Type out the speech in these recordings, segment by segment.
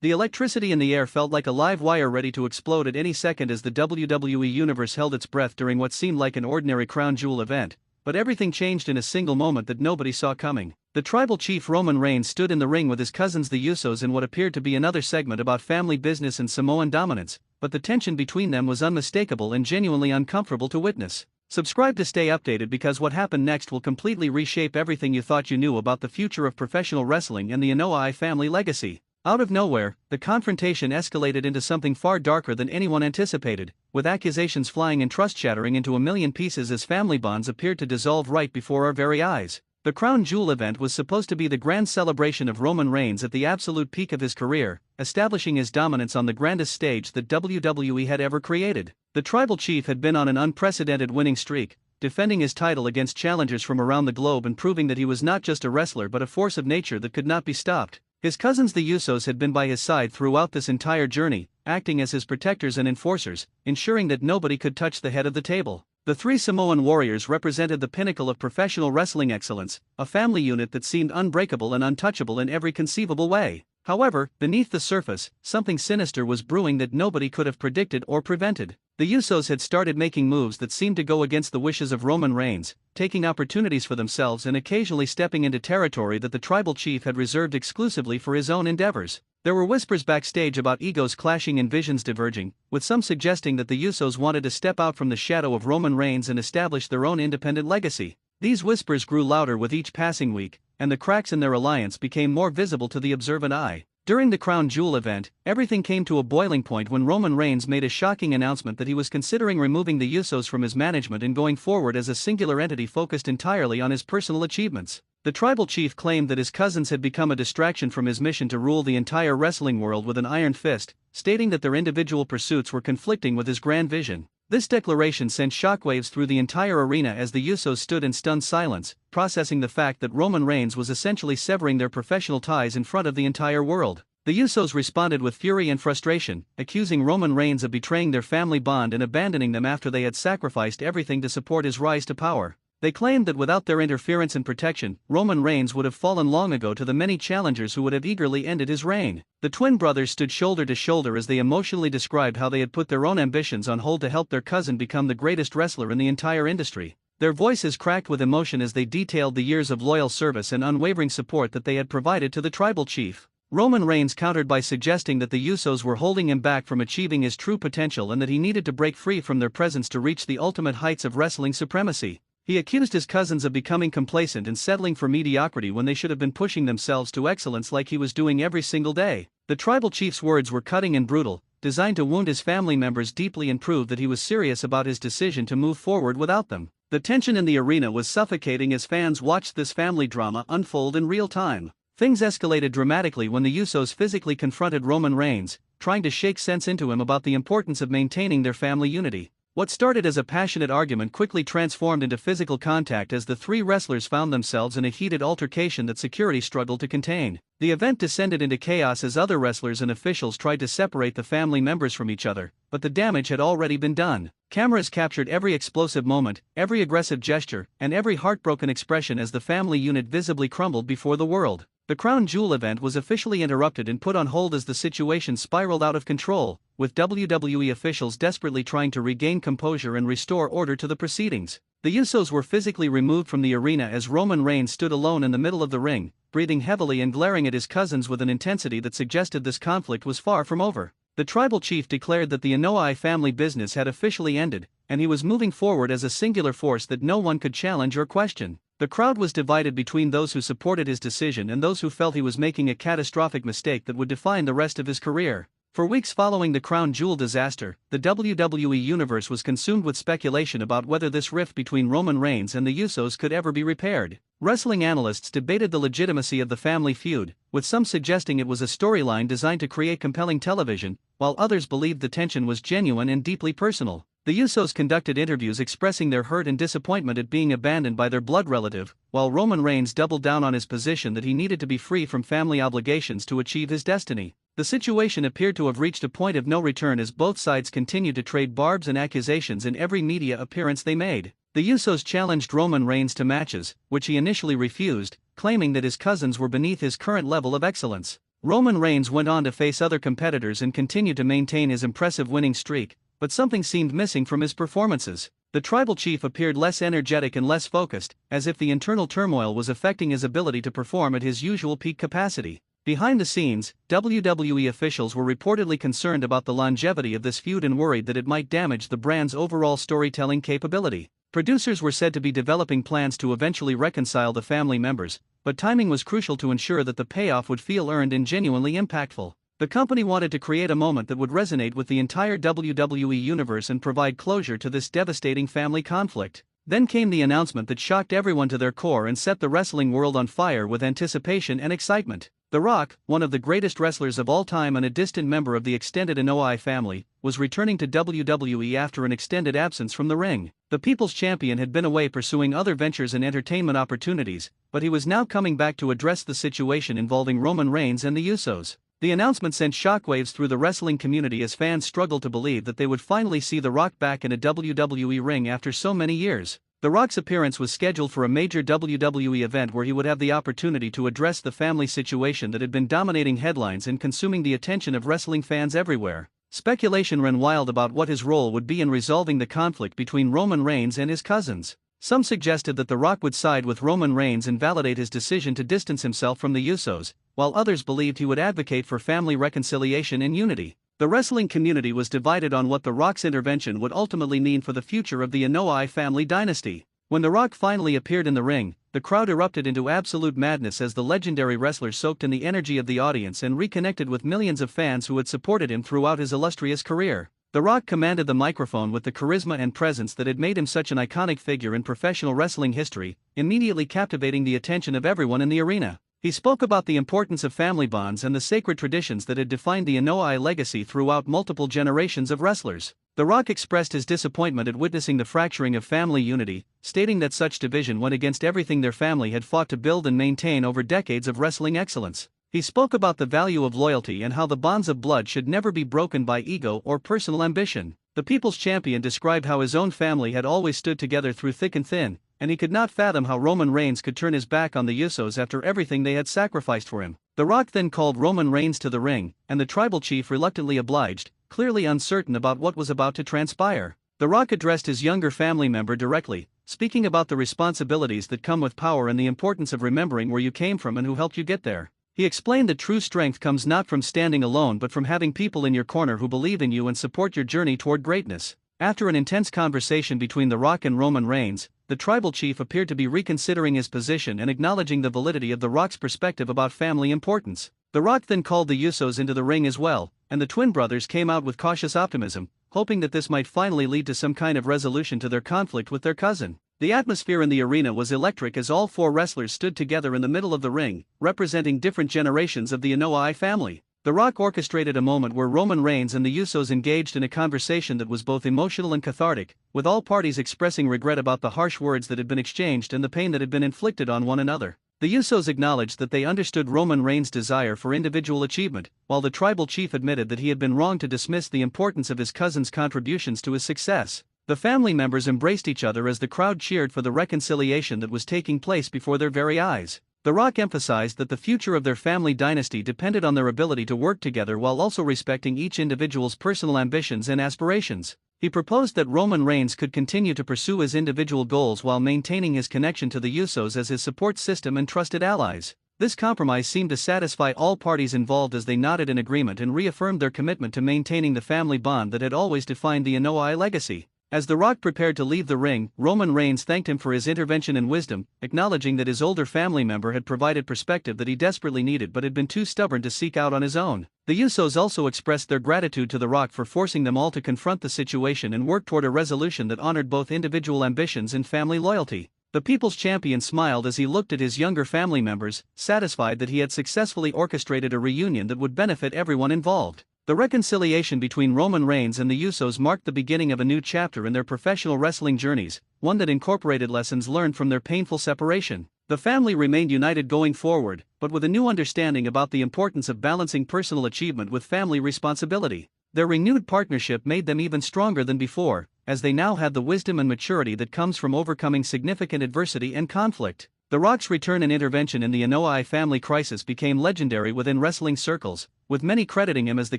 The electricity in the air felt like a live wire ready to explode at any second as the WWE Universe held its breath during what seemed like an ordinary crown jewel event, but everything changed in a single moment that nobody saw coming. The tribal chief Roman Reigns stood in the ring with his cousins the Usos in what appeared to be another segment about family business and Samoan dominance, but the tension between them was unmistakable and genuinely uncomfortable to witness. Subscribe to stay updated because what happened next will completely reshape everything you thought you knew about the future of professional wrestling and the Anoa'i family legacy. Out of nowhere, the confrontation escalated into something far darker than anyone anticipated, with accusations flying and trust shattering into a million pieces as family bonds appeared to dissolve right before our very eyes. The Crown Jewel event was supposed to be the grand celebration of Roman Reigns at the absolute peak of his career, establishing his dominance on the grandest stage that WWE had ever created. The tribal chief had been on an unprecedented winning streak, defending his title against challengers from around the globe and proving that he was not just a wrestler but a force of nature that could not be stopped. His cousins the Usos had been by his side throughout this entire journey, acting as his protectors and enforcers, ensuring that nobody could touch the head of the table. The three Samoan warriors represented the pinnacle of professional wrestling excellence, a family unit that seemed unbreakable and untouchable in every conceivable way. However, beneath the surface, something sinister was brewing that nobody could have predicted or prevented. The Usos had started making moves that seemed to go against the wishes of Roman Reigns, taking opportunities for themselves and occasionally stepping into territory that the tribal chief had reserved exclusively for his own endeavors. There were whispers backstage about egos clashing and visions diverging, with some suggesting that the Usos wanted to step out from the shadow of Roman Reigns and establish their own independent legacy. These whispers grew louder with each passing week, and the cracks in their alliance became more visible to the observant eye. During the Crown Jewel event, everything came to a boiling point when Roman Reigns made a shocking announcement that he was considering removing the Usos from his management and going forward as a singular entity focused entirely on his personal achievements. The tribal chief claimed that his cousins had become a distraction from his mission to rule the entire wrestling world with an iron fist, stating that their individual pursuits were conflicting with his grand vision. This declaration sent shockwaves through the entire arena as the Usos stood in stunned silence, processing the fact that Roman Reigns was essentially severing their professional ties in front of the entire world. The Usos responded with fury and frustration, accusing Roman Reigns of betraying their family bond and abandoning them after they had sacrificed everything to support his rise to power. They claimed that without their interference and protection, Roman Reigns would have fallen long ago to the many challengers who would have eagerly ended his reign. The twin brothers stood shoulder to shoulder as they emotionally described how they had put their own ambitions on hold to help their cousin become the greatest wrestler in the entire industry. Their voices cracked with emotion as they detailed the years of loyal service and unwavering support that they had provided to the tribal chief. Roman Reigns countered by suggesting that the Usos were holding him back from achieving his true potential and that he needed to break free from their presence to reach the ultimate heights of wrestling supremacy. He accused his cousins of becoming complacent and settling for mediocrity when they should have been pushing themselves to excellence like he was doing every single day. The tribal chief's words were cutting and brutal, designed to wound his family members deeply and prove that he was serious about his decision to move forward without them. The tension in the arena was suffocating as fans watched this family drama unfold in real time. Things escalated dramatically when the Usos physically confronted Roman Reigns, trying to shake sense into him about the importance of maintaining their family unity. What started as a passionate argument quickly transformed into physical contact as the three wrestlers found themselves in a heated altercation that security struggled to contain. The event descended into chaos as other wrestlers and officials tried to separate the family members from each other, but the damage had already been done. Cameras captured every explosive moment, every aggressive gesture, and every heartbroken expression as the family unit visibly crumbled before the world. The Crown Jewel event was officially interrupted and put on hold as the situation spiraled out of control, with WWE officials desperately trying to regain composure and restore order to the proceedings. The Usos were physically removed from the arena as Roman Reigns stood alone in the middle of the ring, breathing heavily and glaring at his cousins with an intensity that suggested this conflict was far from over. The tribal chief declared that the Anoa'i family business had officially ended, and he was moving forward as a singular force that no one could challenge or question. The crowd was divided between those who supported his decision and those who felt he was making a catastrophic mistake that would define the rest of his career. For weeks following the Crown Jewel disaster, the WWE Universe was consumed with speculation about whether this rift between Roman Reigns and the Usos could ever be repaired. Wrestling analysts debated the legitimacy of the family feud, with some suggesting it was a storyline designed to create compelling television, while others believed the tension was genuine and deeply personal. The Usos conducted interviews expressing their hurt and disappointment at being abandoned by their blood relative, while Roman Reigns doubled down on his position that he needed to be free from family obligations to achieve his destiny. The situation appeared to have reached a point of no return as both sides continued to trade barbs and accusations in every media appearance they made. The Usos challenged Roman Reigns to matches, which he initially refused, claiming that his cousins were beneath his current level of excellence. Roman Reigns went on to face other competitors and continued to maintain his impressive winning streak, but something seemed missing from his performances. The tribal chief appeared less energetic and less focused, as if the internal turmoil was affecting his ability to perform at his usual peak capacity. Behind the scenes, WWE officials were reportedly concerned about the longevity of this feud and worried that it might damage the brand's overall storytelling capability. Producers were said to be developing plans to eventually reconcile the family members, but timing was crucial to ensure that the payoff would feel earned and genuinely impactful. The company wanted to create a moment that would resonate with the entire WWE universe and provide closure to this devastating family conflict. Then came the announcement that shocked everyone to their core and set the wrestling world on fire with anticipation and excitement. The Rock, one of the greatest wrestlers of all time and a distant member of the extended Anoa'i family, was returning to WWE after an extended absence from the ring. The People's Champion had been away pursuing other ventures and entertainment opportunities, but he was now coming back to address the situation involving Roman Reigns and the Usos. The announcement sent shockwaves through the wrestling community as fans struggled to believe that they would finally see The Rock back in a WWE ring after so many years. The Rock's appearance was scheduled for a major WWE event where he would have the opportunity to address the family situation that had been dominating headlines and consuming the attention of wrestling fans everywhere. Speculation ran wild about what his role would be in resolving the conflict between Roman Reigns and his cousins. Some suggested that The Rock would side with Roman Reigns and validate his decision to distance himself from the Usos, while others believed he would advocate for family reconciliation and unity. The wrestling community was divided on what The Rock's intervention would ultimately mean for the future of the Anoa'i family dynasty. When The Rock finally appeared in the ring, the crowd erupted into absolute madness as the legendary wrestler soaked in the energy of the audience and reconnected with millions of fans who had supported him throughout his illustrious career. The Rock commanded the microphone with the charisma and presence that had made him such an iconic figure in professional wrestling history, immediately captivating the attention of everyone in the arena. He spoke about the importance of family bonds and the sacred traditions that had defined the Anoa'i legacy throughout multiple generations of wrestlers. The Rock expressed his disappointment at witnessing the fracturing of family unity, stating that such division went against everything their family had fought to build and maintain over decades of wrestling excellence. He spoke about the value of loyalty and how the bonds of blood should never be broken by ego or personal ambition. The People's Champion described how his own family had always stood together through thick and thin, and he could not fathom how Roman Reigns could turn his back on the Usos after everything they had sacrificed for him. The Rock then called Roman Reigns to the ring, and the tribal chief reluctantly obliged, clearly uncertain about what was about to transpire. The Rock addressed his younger family member directly, speaking about the responsibilities that come with power and the importance of remembering where you came from and who helped you get there. He explained that true strength comes not from standing alone but from having people in your corner who believe in you and support your journey toward greatness. After an intense conversation between The Rock and Roman Reigns, the tribal chief appeared to be reconsidering his position and acknowledging the validity of The Rock's perspective about family importance. The Rock then called the Usos into the ring as well, and the twin brothers came out with cautious optimism, hoping that this might finally lead to some kind of resolution to their conflict with their cousin. The atmosphere in the arena was electric as all four wrestlers stood together in the middle of the ring, representing different generations of the Anoa'i family. The Rock orchestrated a moment where Roman Reigns and the Usos engaged in a conversation that was both emotional and cathartic, with all parties expressing regret about the harsh words that had been exchanged and the pain that had been inflicted on one another. The Usos acknowledged that they understood Roman Reigns' desire for individual achievement, while the tribal chief admitted that he had been wrong to dismiss the importance of his cousin's contributions to his success. The family members embraced each other as the crowd cheered for the reconciliation that was taking place before their very eyes. The Rock emphasized that the future of their family dynasty depended on their ability to work together while also respecting each individual's personal ambitions and aspirations. He proposed that Roman Reigns could continue to pursue his individual goals while maintaining his connection to the Usos as his support system and trusted allies. This compromise seemed to satisfy all parties involved as they nodded in agreement and reaffirmed their commitment to maintaining the family bond that had always defined the Anoa'i legacy. As The Rock prepared to leave the ring, Roman Reigns thanked him for his intervention and wisdom, acknowledging that his older family member had provided perspective that he desperately needed but had been too stubborn to seek out on his own. The Usos also expressed their gratitude to The Rock for forcing them all to confront the situation and work toward a resolution that honored both individual ambitions and family loyalty. The People's Champion smiled as he looked at his younger family members, satisfied that he had successfully orchestrated a reunion that would benefit everyone involved. The reconciliation between Roman Reigns and the Usos marked the beginning of a new chapter in their professional wrestling journeys, one that incorporated lessons learned from their painful separation. The family remained united going forward, but with a new understanding about the importance of balancing personal achievement with family responsibility. Their renewed partnership made them even stronger than before, as they now had the wisdom and maturity that comes from overcoming significant adversity and conflict. The Rock's return and intervention in the Anoa'i family crisis became legendary within wrestling circles, with many crediting him as the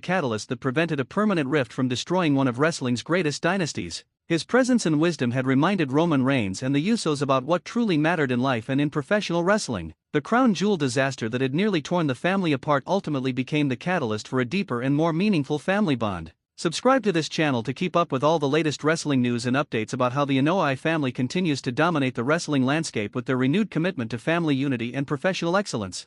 catalyst that prevented a permanent rift from destroying one of wrestling's greatest dynasties. His presence and wisdom had reminded Roman Reigns and the Usos about what truly mattered in life and in professional wrestling. The crown jewel disaster that had nearly torn the family apart ultimately became the catalyst for a deeper and more meaningful family bond. Subscribe to this channel to keep up with all the latest wrestling news and updates about how the Anoa'i family continues to dominate the wrestling landscape with their renewed commitment to family unity and professional excellence.